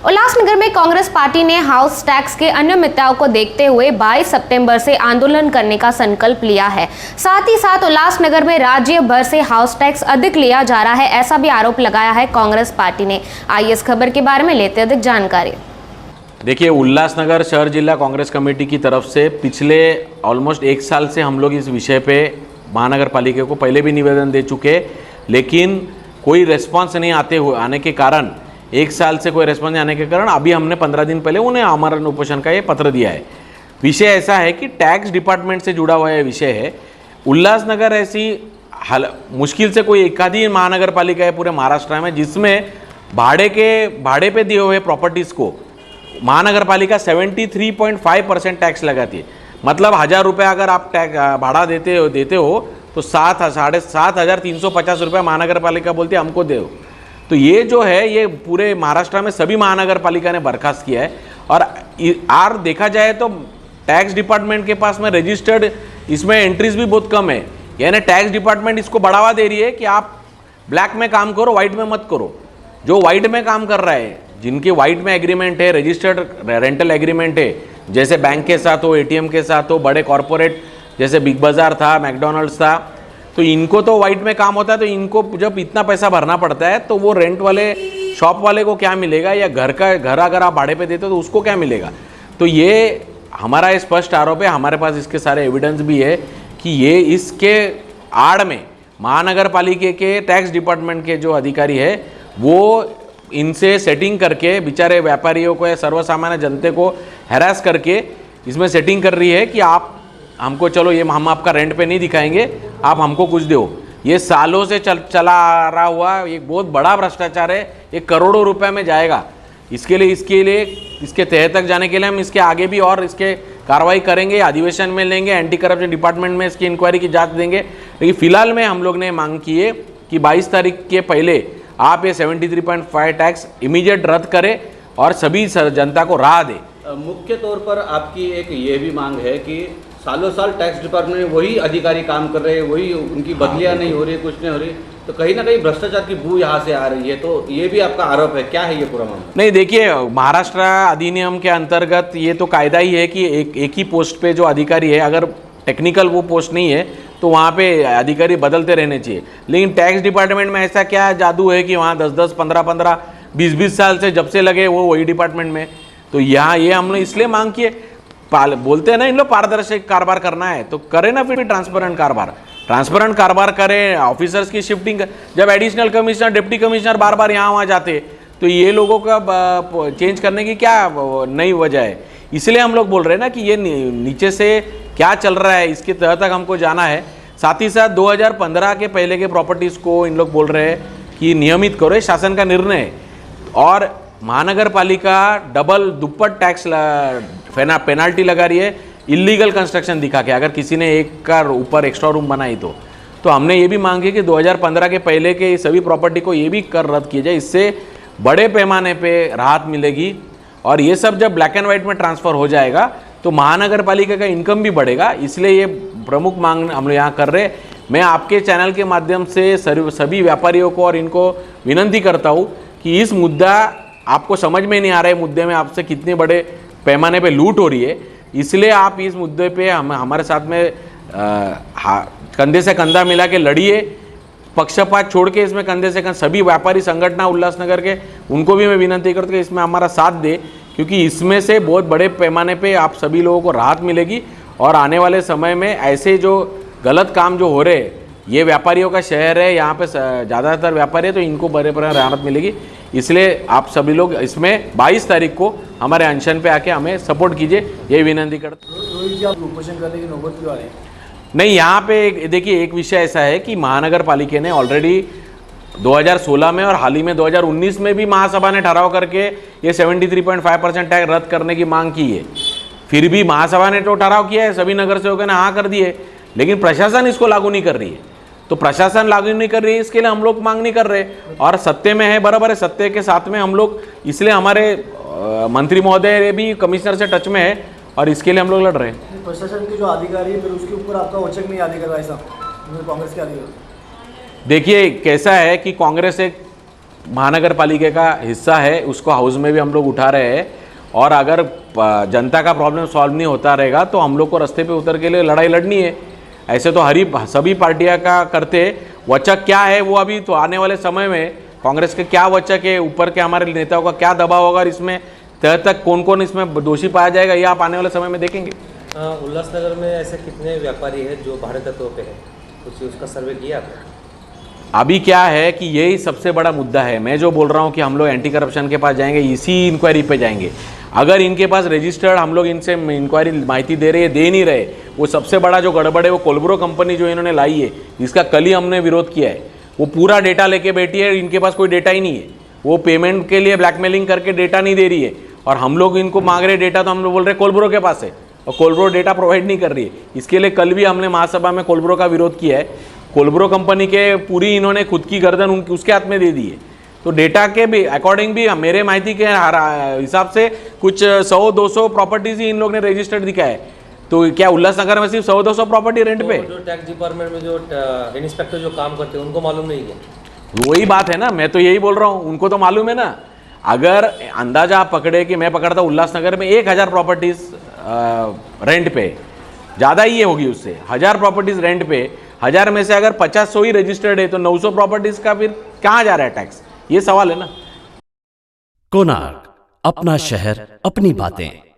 उल्लासनगर में कांग्रेस पार्टी ने house tax के अनियमितताओं को देखते हुए 22 सितंबर से आंदोलन करने का संकल्प लिया है। साथ ही साथ उल्लासनगर में राज्य भर से हाउस टैक्स अधिक लिया जा रहा है, ऐसा भी आरोप लगाया है कांग्रेस पार्टी ने। आइए इस खबर के बारे में लेते अधिक जानकारी। देखिए, उल्लासनगर शहर जिला कांग्रेस कमेटी की तरफ से पिछले ऑलमोस्ट 1 साल से हम लोग इस विषय पे महानगर पालिका को पहले भी निवेदन दे चुके, लेकिन कोई रेस्पॉन्स नहीं आने के कारण 1 साल से कोई रेस्पॉन्स नहीं आने के कारण अभी हमने 15 दिन पहले उन्हें आमरण उपोषण का ये पत्र दिया है। विषय ऐसा है कि टैक्स डिपार्टमेंट से जुड़ा हुआ यह विषय है। उल्लासनगर ऐसी मुश्किल से कोई एक आधी महानगर पालिका है पूरे महाराष्ट्र में जिसमें भाड़े पे दिए हुए प्रॉपर्टीज़ को महानगर पालिका 73.5% टैक्स लगाती है। मतलब 1000 रुपये अगर आप भाड़ा देते हो तो 7,350 रुपये महानगर पालिका बोलती है हमको दो। तो ये जो है ये पूरे महाराष्ट्र में सभी महानगर पालिका ने बर्खास्त किया है। और देखा जाए तो टैक्स डिपार्टमेंट के पास में रजिस्टर्ड इसमें एंट्रीज भी बहुत कम है। यानी टैक्स डिपार्टमेंट इसको बढ़ावा दे रही है कि आप ब्लैक में काम करो, वाइट में मत करो। जो वाइट में काम कर रहा है, जिनके वाइट में एग्रीमेंट है, रजिस्टर्ड रेंटल एग्रीमेंट है, जैसे बैंक के साथ हो, एटीएम के साथ हो, बड़े कॉरपोरेट जैसे बिग बाज़ार था, मैकडॉनल्ड्स था, तो इनको तो वाइट में काम होता है। तो इनको जब इतना पैसा भरना पड़ता है तो वो रेंट वाले शॉप वाले को क्या मिलेगा, या घर अगर आप भाड़े पे देते हो तो उसको क्या मिलेगा। तो ये हमारा स्पष्ट आरोप है, हमारे पास इसके सारे एविडेंस भी है कि ये इसके आड़ में महानगर पालिका के टैक्स डिपार्टमेंट के जो अधिकारी है वो इनसे सेटिंग करके बेचारे व्यापारियों को या सर्वसामान्य जनता को हैरास करके इसमें सेटिंग कर रही है कि आप हमको चलो ये हम आपका रेंट पे नहीं दिखाएंगे, आप हमको कुछ दो। ये सालों से चला आ रहा हुआ एक बहुत बड़ा भ्रष्टाचार है, ये करोड़ों रुपए में जाएगा। इसके तह तक जाने के लिए हम इसके आगे भी और इसके कार्रवाई करेंगे, अधिवेशन में लेंगे, एंटी करप्शन डिपार्टमेंट में इसकी इंक्वायरी की जांच देंगे। लेकिन फिलहाल में हम लोग ने मांग की है कि 22 तारीख के पहले आप ये 73.5 टैक्स इमीडिएट रद्द करें और सभी जनता को राह दे। मुख्य तौर पर आपकी एक ये भी मांग है कि सालों साल टैक्स डिपार्टमेंट में वही अधिकारी काम कर रहे हैं, वही उनकी बदलियां नहीं हो रही, कुछ नहीं हो रही, तो कहीं ना कहीं भ्रष्टाचार की बू यहाँ से आ रही है। तो ये भी आपका आरोप है, क्या है ये पूरा मामला? नहीं, देखिए, महाराष्ट्र अधिनियम के अंतर्गत ये तो कायदा ही है कि एक ही पोस्ट पे जो अधिकारी है, अगर टेक्निकल वो पोस्ट नहीं है तो वहाँ पे अधिकारी बदलते रहने चाहिए। लेकिन टैक्स डिपार्टमेंट में ऐसा क्या जादू है कि वहाँ 10-10, 15-15, 20-20 साल से जब से लगे वो वही डिपार्टमेंट में। तो यहाँ ये हमने इसलिए मांग की है, बोलते हैं ना इन लोग पारदर्शी कारोबार करना है तो करें ना, फिर भी ट्रांसपेरेंट कारोबार करें। ऑफिसर्स की शिफ्टिंग, जब एडिशनल कमिश्नर, डिप्टी कमिश्नर बार बार यहाँ वहाँ जाते तो ये लोगों का चेंज करने की क्या नई वजह है। इसलिए हम लोग बोल रहे हैं ना कि ये नीचे से क्या चल रहा है इसके तह तक हमको जाना है। साथ ही साथ 2015 के पहले के प्रॉपर्टीज़ को इन लोग बोल रहे हैं कि नियमित करो, शासन का निर्णय है। और महानगर पालिका डबल दुप्पट टैक्स पेनाल्टी लगा रही है इलीगल कंस्ट्रक्शन दिखा के, अगर किसी ने एक का ऊपर एक्स्ट्रा रूम बनाई तो हमने ये भी मांगी कि 2015 के पहले के सभी प्रॉपर्टी को ये भी कर रद्द किया जाए। इससे बड़े पैमाने पे राहत मिलेगी और ये सब जब ब्लैक एंड वाइट में ट्रांसफ़र हो जाएगा तो महानगर पालिका का इनकम भी बढ़ेगा। इसलिए ये प्रमुख मांग हम लोग यहाँ कर रहे हैं। मैं आपके चैनल के माध्यम से सभी व्यापारियों को और इनको विनंती करता हूँ कि इस मुद्दा आपको समझ में नहीं आ रहा है, मुद्दे में आपसे कितने बड़े पैमाने पे लूट हो रही है, इसलिए आप इस मुद्दे पे हमारे साथ में कंधे से कंधा मिला के लड़िए। पक्षपात छोड़ के इसमें कंधे से कंधा सभी व्यापारी संगठन उल्लासनगर के उनको भी मैं विनंती करता हूँ कि इसमें हमारा साथ दे, क्योंकि इसमें से बहुत बड़े पैमाने पे आप सभी लोगों को राहत मिलेगी। और आने वाले समय में ऐसे जो गलत काम जो हो रहे हैं, ये व्यापारियों का शहर है, यहाँ पे ज़्यादातर व्यापारी है, तो इनको बड़े राहत मिलेगी। इसलिए आप सभी लोग इसमें 22 तारीख को हमारे अनशन पे आके हमें सपोर्ट कीजिए, ये विनंती करते। रोहित जी, आप उपोषण करने की नौबत क्यों आ रही है? नहीं, यहाँ पे देखिए, एक विषय ऐसा है कि महानगर पालिका ने ऑलरेडी 2016 में और हाल ही में 2019 में भी महासभा ने ठहराव करके ये 73.5% टैक्स रद्द करने की मांग की है। फिर भी महासभा ने तो ठहराव किया है, सभी नगर सेवकों ने हाँ कर दिए, लेकिन प्रशासन इसको लागू नहीं कर रही है। तो प्रशासन लागू नहीं कर रही है, इसके लिए हम लोग मांग नहीं कर रहे। और सत्य में है, बराबर है, सत्य के साथ में हम लोग, इसलिए हमारे मंत्री महोदय भी कमिश्नर से टच में है और इसके लिए हम लोग लड़ रहे हैं। प्रशासन के जो अधिकारी है फिर उसके ऊपर आपका औचक नहीं अधिकार, ऐसा कांग्रेस के अधिकारी? देखिए, कैसा है कि कांग्रेस एक महानगर पालिका का हिस्सा है, उसको हाउस में भी हम लोग उठा रहे हैं। और अगर जनता का प्रॉब्लम सॉल्व नहीं होता रहेगा तो हम लोग को रास्ते पे उतर के लिए लड़ाई लड़नी है। ऐसे तो सभी पार्टियां का करते। वचक क्या है वो अभी तो आने वाले समय में कांग्रेस के क्या वचक है, ऊपर के हमारे नेताओं का क्या दबाव होगा, इसमें तह तक कौन कौन इसमें दोषी पाया जाएगा, ये आप आने वाले समय में देखेंगे। उल्लासनगर में ऐसे कितने व्यापारी हैं जो भाड़े तत्वों पे हैं, कुछ उसका सर्वे किया आपने? अभी क्या है कि यही सबसे बड़ा मुद्दा है। मैं जो बोल रहा हूँ कि हम लोग एंटी करप्शन के पास जाएंगे, इसी इंक्वायरी पे जाएंगे। अगर इनके पास रजिस्टर्ड हम लोग इनसे इंक्वायरी माहिती दे रहे हैं, दे नहीं रहे, वो सबसे बड़ा जो गड़बड़ है वो कोलब्रो कंपनी जो इन्होंने लाई है, इसका कल ही हमने विरोध किया है। वो पूरा डेटा लेके बैठी है, इनके पास कोई डेटा ही नहीं है। वो पेमेंट के लिए ब्लैकमेलिंग करके डेटा नहीं दे रही है, और हम लोग इनको मांग रहे डेटा, तो हम लोग बोल रहे कोलब्रो के पास है, और कोलब्रो डेटा प्रोवाइड नहीं कर रही है। इसके लिए कल भी हमने महासभा में कोलब्रो का विरोध किया है। कोलब्रो कंपनी के पूरी इन्होंने खुद की गर्दन उसके हाथ में दे दी है। तो डेटा के भी अकॉर्डिंग भी मेरे माहिती के हिसाब से कुछ 100-200 प्रॉपर्टीज ही इन लोग ने रजिस्टर्ड दिखाया है। तो क्या उल्लासनगर में सिर्फ 100-200 प्रॉपर्टी रेंट पे? जो टैक्स डिपार्टमेंट में जो इंस्पेक्टर जो काम करते हैं उनको मालूम नहीं है? वही बात है ना, मैं तो यही बोल रहा हूँ, उनको तो मालूम है ना। अगर अंदाजा आप पकड़े कि मैं पकड़ता उल्लासनगर में 1000 प्रॉपर्टीज रेंट पे, ज़्यादा ही होगी उससे, 1000 प्रॉपर्टीज रेंट पे, 1000 में से अगर 50-100 ही रजिस्टर्ड है तो 900 प्रॉपर्टीज का फिर कहाँ जा रहा है टैक्स? ये सवाल है ना। कोणार्क, अपना शहर अपनी बातें।